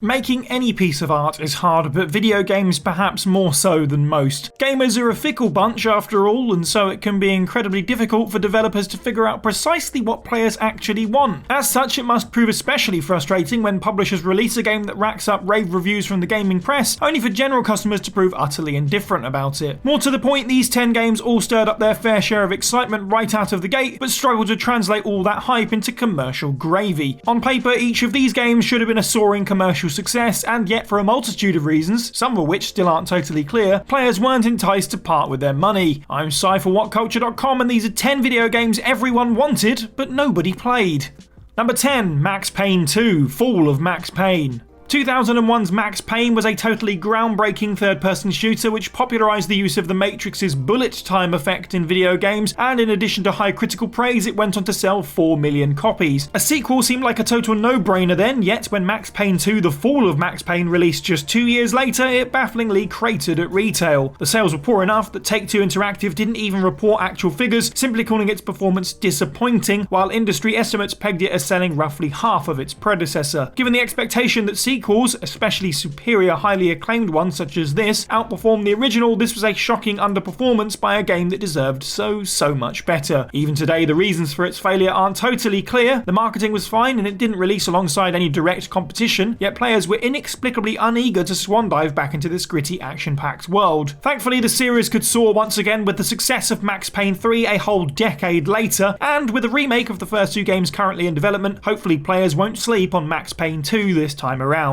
Making any piece of art is hard, but video games perhaps more so than most. Gamers are a fickle bunch after all, and so it can be incredibly difficult for developers to figure out precisely what players actually want. As such, it must prove especially frustrating when publishers release a game that racks up rave reviews from the gaming press, only for general customers to prove utterly indifferent about it. More to the point, these 10 games all stirred up their fair share of excitement right out of the gate, but struggled to translate all that hype into commercial gravy. On paper, each of these games should have been a soaring commercial success, and yet for a multitude of reasons, some of which still aren't totally clear, players weren't enticed to part with their money. I'm Cy for WhatCulture.com, and these are 10 video games everyone wanted, but nobody played. Number 10, Max Payne 2, Fall of Max Payne. 2001's Max Payne was a totally groundbreaking third-person shooter which popularised the use of the Matrix's bullet time effect in video games, and in addition to high critical praise, it went on to sell 4 million copies. A sequel seemed like a total no-brainer then, yet when Max Payne 2 The Fall of Max Payne released just 2 years later, it bafflingly cratered at retail. The sales were poor enough that Take-Two Interactive didn't even report actual figures, simply calling its performance disappointing, while industry estimates pegged it as selling roughly half of its predecessor. Given the expectation that sequels, especially superior highly acclaimed ones such as this, outperformed the original, this was a shocking underperformance by a game that deserved so much better. Even today, the reasons for its failure aren't totally clear. The marketing was fine and it didn't release alongside any direct competition, yet players were inexplicably uneager to swan dive back into this gritty action-packed world. Thankfully, the series could soar once again with the success of Max Payne 3 a whole decade later, and with a remake of the first two games currently in development, hopefully players won't sleep on Max Payne 2 this time around.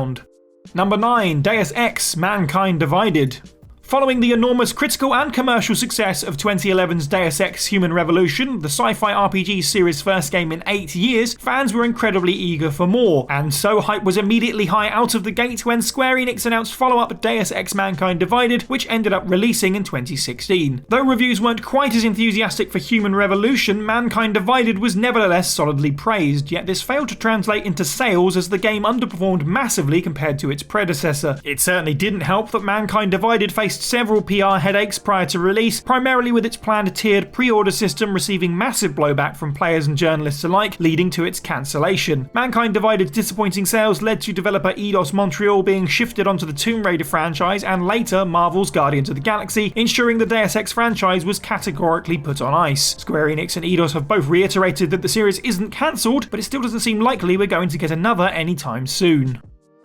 Number 9, Deus Ex: Mankind Divided. Following the enormous critical and commercial success of 2011's Deus Ex Human Revolution, the sci-fi RPG series' first game in 8 years, fans were incredibly eager for more, and so hype was immediately high out of the gate when Square Enix announced follow-up Deus Ex Mankind Divided, which ended up releasing in 2016. Though reviews weren't quite as enthusiastic for Human Revolution, Mankind Divided was nevertheless solidly praised, yet this failed to translate into sales as the game underperformed massively compared to its predecessor. It certainly didn't help that Mankind Divided faced several PR headaches prior to release, primarily with its planned tiered pre-order system receiving massive blowback from players and journalists alike, leading to its cancellation. Mankind Divided's disappointing sales led to developer EIDOS Montreal being shifted onto the Tomb Raider franchise and later Marvel's Guardians of the Galaxy, ensuring the Deus Ex franchise was categorically put on ice. Square Enix and EIDOS have both reiterated that the series isn't cancelled, but it still doesn't seem likely we're going to get another anytime soon.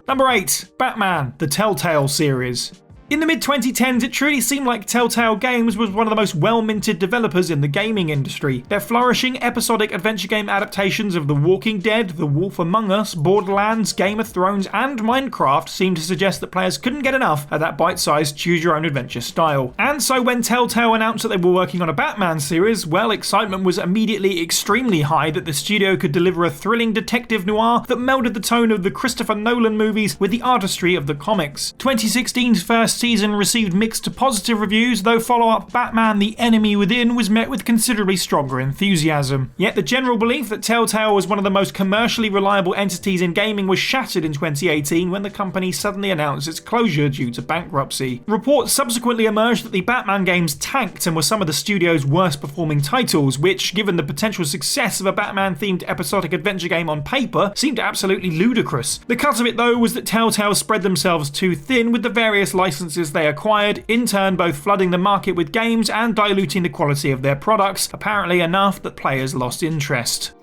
Number 8, Batman: The Telltale Series. In the mid-2010s, it truly seemed like Telltale Games was one of the most well-minted developers in the gaming industry. Their flourishing episodic adventure game adaptations of The Walking Dead, The Wolf Among Us, Borderlands, Game of Thrones, and Minecraft seemed to suggest that players couldn't get enough of that bite-sized choose-your-own-adventure style. And so when Telltale announced that they were working on a Batman series, well, excitement was immediately extremely high that the studio could deliver a thrilling detective noir that melded the tone of the Christopher Nolan movies with the artistry of the comics. 2016's first season received mixed to positive reviews, though follow-up Batman: The Enemy Within was met with considerably stronger enthusiasm. Yet the general belief that Telltale was one of the most commercially reliable entities in gaming was shattered in 2018 when the company suddenly announced its closure due to bankruptcy. Reports subsequently emerged that the Batman games tanked and were some of the studio's worst performing titles, which, given the potential success of a Batman-themed episodic adventure game on paper, seemed absolutely ludicrous. The cut of it though was that Telltale spread themselves too thin with the various licenses they acquired, in turn both flooding the market with games and diluting the quality of their products, apparently enough that players lost interest.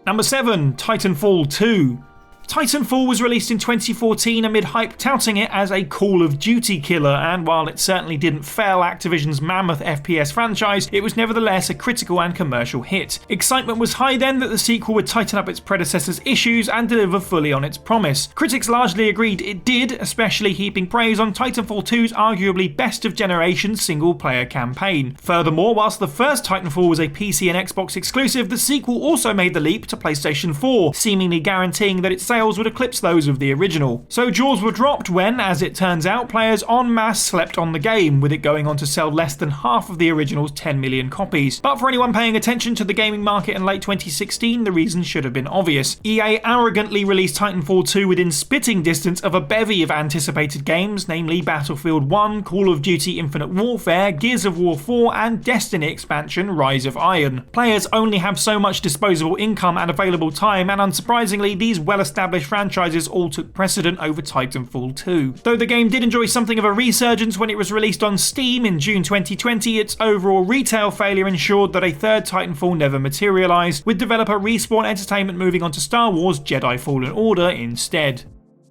Number 7, Titanfall 2. Titanfall was released in 2014 amid hype touting it as a Call of Duty killer, and while it certainly didn't fail Activision's mammoth FPS franchise, it was nevertheless a critical and commercial hit. Excitement was high then that the sequel would tighten up its predecessor's issues and deliver fully on its promise. Critics largely agreed it did, especially heaping praise on Titanfall 2's arguably best of generation single-player campaign. Furthermore, whilst the first Titanfall was a PC and Xbox exclusive, the sequel also made the leap to PlayStation 4, seemingly guaranteeing that its sales would eclipse those of the original. So jaws were dropped when, as it turns out, players en masse slept on the game, with it going on to sell less than half of the original's 10 million copies. But for anyone paying attention to the gaming market in late 2016, the reason should have been obvious. EA arrogantly released Titanfall 2 within spitting distance of a bevy of anticipated games, namely Battlefield 1, Call of Duty Infinite Warfare, Gears of War 4, and Destiny expansion Rise of Iron. Players only have so much disposable income and available time, and unsurprisingly, these well-established established franchises all took precedent over Titanfall 2. Though the game did enjoy something of a resurgence when it was released on Steam in June 2020, its overall retail failure ensured that a third Titanfall never materialised, with developer Respawn Entertainment moving on to Star Wars Jedi Fallen Order instead.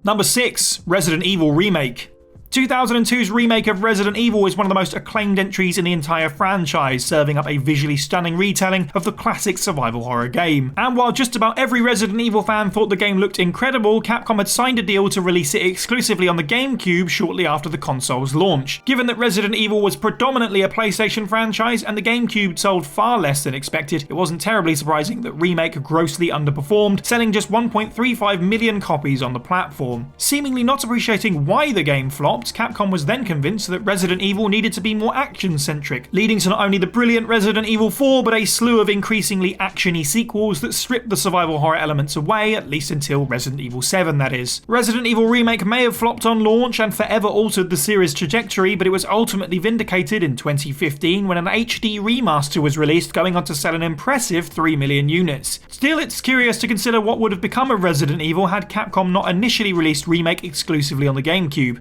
Number 6. Resident Evil Remake. 2002's remake of Resident Evil is one of the most acclaimed entries in the entire franchise, serving up a visually stunning retelling of the classic survival horror game. And while just about every Resident Evil fan thought the game looked incredible, Capcom had signed a deal to release it exclusively on the GameCube shortly after the console's launch. Given that Resident Evil was predominantly a PlayStation franchise and the GameCube sold far less than expected, it wasn't terribly surprising that Remake grossly underperformed, selling just 1.35 million copies on the platform. Seemingly not appreciating why the game flopped, Capcom was then convinced that Resident Evil needed to be more action-centric, leading to not only the brilliant Resident Evil 4, but a slew of increasingly action-y sequels that stripped the survival horror elements away, at least until Resident Evil 7, that is. Resident Evil Remake may have flopped on launch and forever altered the series' trajectory, but it was ultimately vindicated in 2015 when an HD remaster was released, going on to sell an impressive 3 million units. Still, it's curious to consider what would have become of Resident Evil had Capcom not initially released Remake exclusively on the GameCube.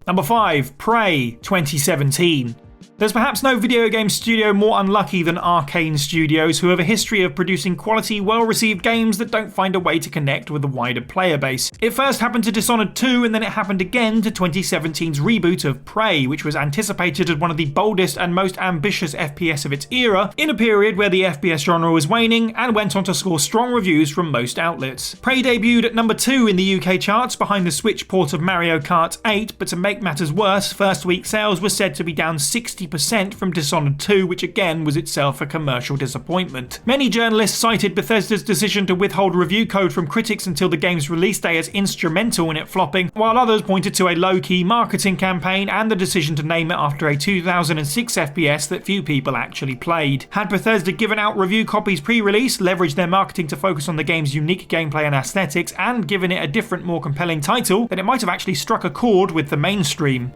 Number 5. Prey 2017. There's perhaps no video game studio more unlucky than Arcane Studios, who have a history of producing quality, well-received games that don't find a way to connect with the wider player base. It first happened to Dishonored 2, and then it happened again to 2017's reboot of Prey, which was anticipated as one of the boldest and most ambitious FPS of its era, in a period where the FPS genre was waning, and went on to score strong reviews from most outlets. Prey debuted at number 2 in the UK charts behind the Switch port of Mario Kart 8, but to make matters worse, first week sales were said to be down 60% from Dishonored 2, which again was itself a commercial disappointment. Many journalists cited Bethesda's decision to withhold review code from critics until the game's release day as instrumental in it flopping, while others pointed to a low-key marketing campaign and the decision to name it after a 2006 FPS that few people actually played. Had Bethesda given out review copies pre-release, leveraged their marketing to focus on the game's unique gameplay and aesthetics, and given it a different, more compelling title, then it might have actually struck a chord with the mainstream.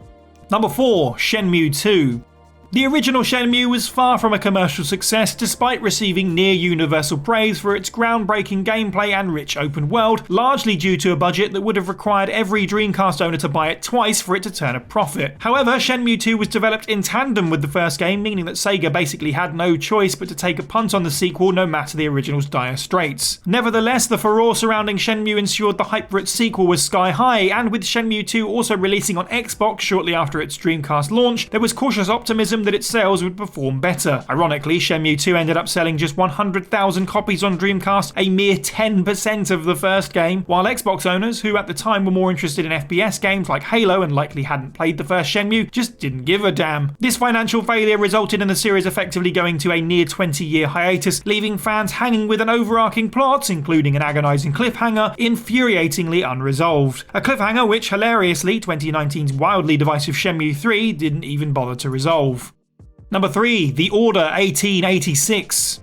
Number 4. Shenmue 2. The original Shenmue was far from a commercial success, despite receiving near-universal praise for its groundbreaking gameplay and rich open world, largely due to a budget that would have required every Dreamcast owner to buy it twice for it to turn a profit. However, Shenmue 2 was developed in tandem with the first game, meaning that Sega basically had no choice but to take a punt on the sequel no matter the original's dire straits. Nevertheless, the furore surrounding Shenmue ensured the hype for its sequel was sky high, and with Shenmue 2 also releasing on Xbox shortly after its Dreamcast launch, there was cautious optimism that its sales would perform better. Ironically, Shenmue 2 ended up selling just 100,000 copies on Dreamcast, a mere 10% of the first game, while Xbox owners, who at the time were more interested in FPS games like Halo and likely hadn't played the first Shenmue, just didn't give a damn. This financial failure resulted in the series effectively going to a near 20-year hiatus, leaving fans hanging with an overarching plot, including an agonising cliffhanger, infuriatingly unresolved. A cliffhanger which, hilariously, 2019's wildly divisive Shenmue 3 didn't even bother to resolve. Number 3. The Order 1886.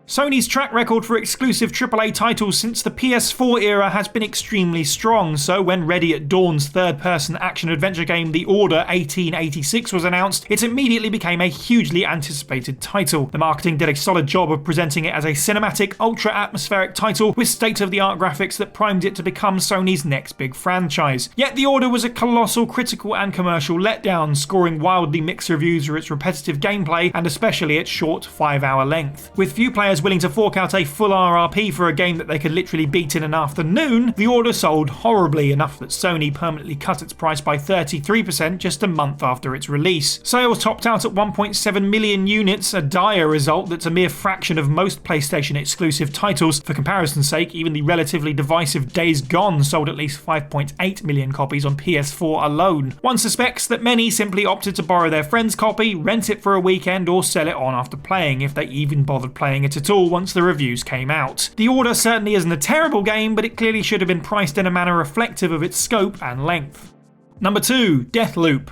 Sony's track record for exclusive AAA titles since the PS4 era has been extremely strong, so when Ready at Dawn's third-person action-adventure game The Order 1886 was announced, it immediately became a hugely anticipated title. The marketing did a solid job of presenting it as a cinematic, ultra-atmospheric title with state-of-the-art graphics that primed it to become Sony's next big franchise. Yet The Order was a colossal critical and commercial letdown, scoring wildly mixed reviews for its repetitive gameplay and especially its short 5-hour length. With few players willing to fork out a full RRP for a game that they could literally beat in an afternoon, The Order sold horribly, enough that Sony permanently cut its price by 33% just a month after its release. Sales topped out at 1.7 million units, a dire result that's a mere fraction of most PlayStation exclusive titles. For comparison's sake, even the relatively divisive Days Gone sold at least 5.8 million copies on PS4 alone. One suspects that many simply opted to borrow their friend's copy, rent it for a weekend, or sell it on after playing, if they even bothered playing it at all once the reviews came out. The Order certainly isn't a terrible game, but it clearly should have been priced in a manner reflective of its scope and length. Number 2. Deathloop.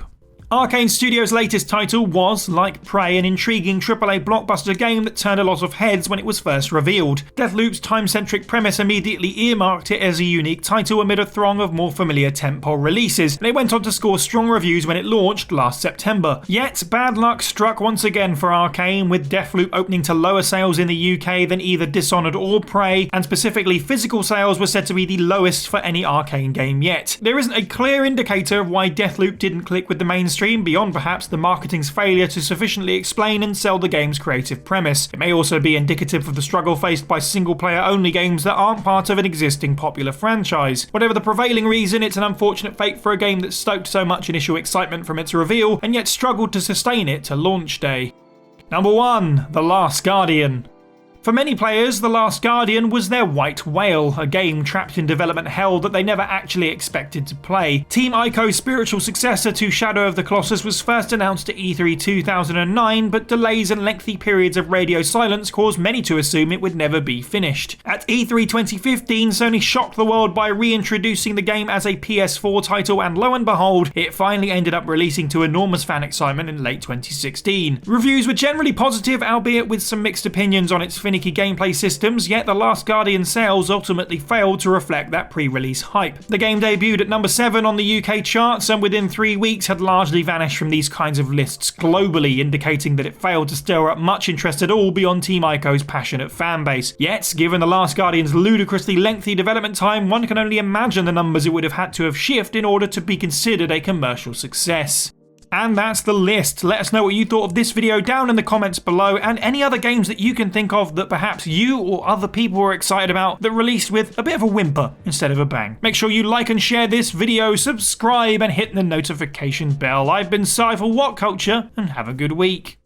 Arcane Studios' latest title was, like Prey, an intriguing AAA blockbuster game that turned a lot of heads when it was first revealed. Deathloop's time-centric premise immediately earmarked it as a unique title amid a throng of more familiar tentpole releases, and it went on to score strong reviews when it launched last September. Yet, bad luck struck once again for Arcane, with Deathloop opening to lower sales in the UK than either Dishonored or Prey, and specifically physical sales were said to be the lowest for any Arcane game yet. There isn't a clear indicator of why Deathloop didn't click with the mainstream beyond perhaps the marketing's failure to sufficiently explain and sell the game's creative premise. It may also be indicative of the struggle faced by single-player only games that aren't part of an existing popular franchise. Whatever the prevailing reason, it's an unfortunate fate for a game that stoked so much initial excitement from its reveal and yet struggled to sustain it to launch day. Number 1. The Last Guardian. For many players, The Last Guardian was their white whale, a game trapped in development hell that they never actually expected to play. Team Ico's spiritual successor to Shadow of the Colossus was first announced at E3 2009, but delays and lengthy periods of radio silence caused many to assume it would never be finished. At E3 2015, Sony shocked the world by reintroducing the game as a PS4 title, and lo and behold, it finally ended up releasing to enormous fan excitement in late 2016. Reviews were generally positive, albeit with some mixed opinions on its finicky gameplay systems, yet The Last Guardian sales ultimately failed to reflect that pre-release hype. The game debuted at number 7 on the UK charts and within 3 weeks had largely vanished from these kinds of lists globally, indicating that it failed to stir up much interest at all beyond Team Ico's passionate fanbase. Yet, given The Last Guardian's ludicrously lengthy development time, one can only imagine the numbers it would have had to have shifted in order to be considered a commercial success. And that's the list. Let us know what you thought of this video down in the comments below, and any other games that you can think of that perhaps you or other people were excited about that released with a bit of a whimper instead of a bang. Make sure you like and share this video, subscribe and hit the notification bell. I've been Si for WhatCulture, and have a good week.